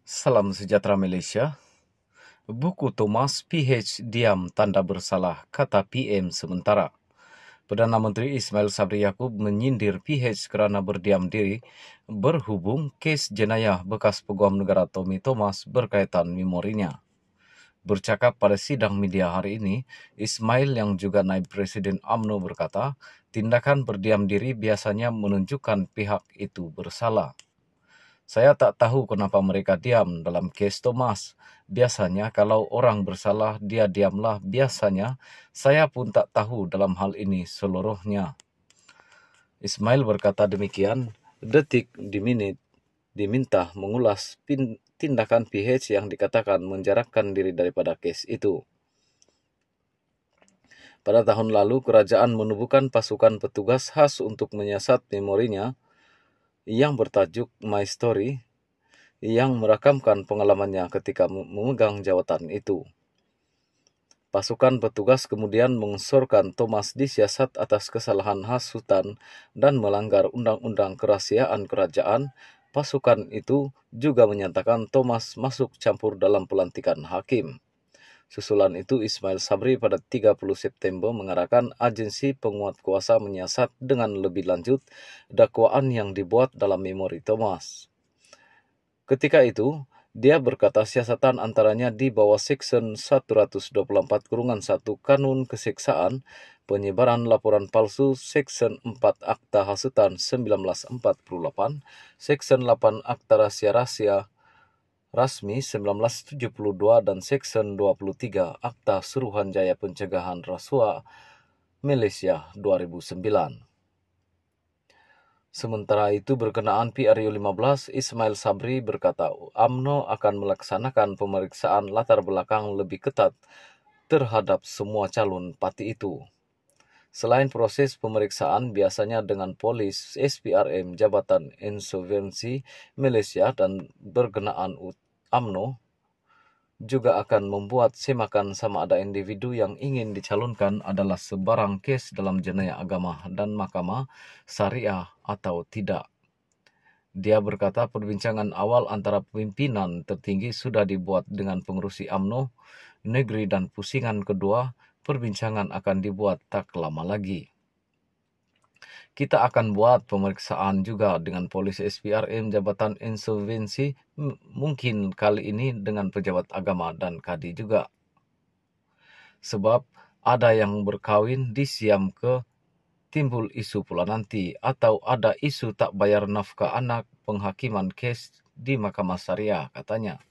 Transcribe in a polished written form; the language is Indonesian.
Salam sejahtera Malaysia. Buku Thomas PH diam tanda bersalah, kata PM sementara. Perdana Menteri Ismail Sabri Yaakob menyindir PH kerana berdiam diri berhubung kes jenayah bekas Peguam Negara Tommy Thomas berkaitan memorinya. Bercakap pada sidang media hari ini, Ismail yang juga naib Presiden UMNO berkata, tindakan berdiam diri biasanya menunjukkan pihak itu bersalah. Saya tak tahu kenapa mereka diam dalam kes Thomas. Biasanya kalau orang bersalah, dia diamlah. Biasanya saya pun tak tahu dalam hal ini seluruhnya. Ismail berkata demikian, Detik di Minit diminta mengulas tindakan PH yang dikatakan menjarakkan diri daripada kes itu. Pada tahun lalu, kerajaan menubuhkan pasukan petugas khas untuk menyiasat memorinya yang bertajuk My Story, yang merakamkan pengalamannya ketika memegang jawatan itu. Pasukan petugas kemudian mengesyorkan Thomas disiasat atas kesalahan hasutan dan melanggar undang-undang kerahasiaan kerajaan. Pasukan itu juga menyatakan Thomas masuk campur dalam pelantikan hakim. Susulan itu, Ismail Sabri pada 30 September mengarahkan agensi penguat kuasa menyiasat dengan lebih lanjut dakwaan yang dibuat dalam memori Thomas. Ketika itu, dia berkata siasatan antaranya di bawah Seksyen 124-1 Kanun Keseksaan, penyebaran laporan palsu, Seksyen 4 Akta Hasutan 1948, Seksyen 8 Akta Rahasia Rasmi 1972, dan Seksyen 23 Akta Suruhanjaya Pencegahan Rasuah Malaysia 2009. Sementara itu, berkenaan PRU 15, Ismail Sabri berkata UMNO akan melaksanakan pemeriksaan latar belakang lebih ketat terhadap semua calon parti itu. Selain proses pemeriksaan biasanya dengan polis, SPRM, Jabatan Insolvensi Malaysia dan berkenaan UMNO juga akan membuat semakan sama ada individu yang ingin dicalonkan adalah sebarang kes dalam jenayah agama dan mahkamah syariah atau tidak. Dia berkata perbincangan awal antara pimpinan tertinggi sudah dibuat dengan pengerusi UMNO negeri dan pusingan kedua, perbincangan akan dibuat tak lama lagi. Kita akan buat pemeriksaan juga dengan polis SPRM, Jabatan Insolvensi, mungkin kali ini dengan pejabat agama dan kadi juga. Sebab ada yang berkahwin di Siam ke timbul isu pula nanti, atau ada isu tak bayar nafkah anak penghakiman kes di Mahkamah Syariah, katanya.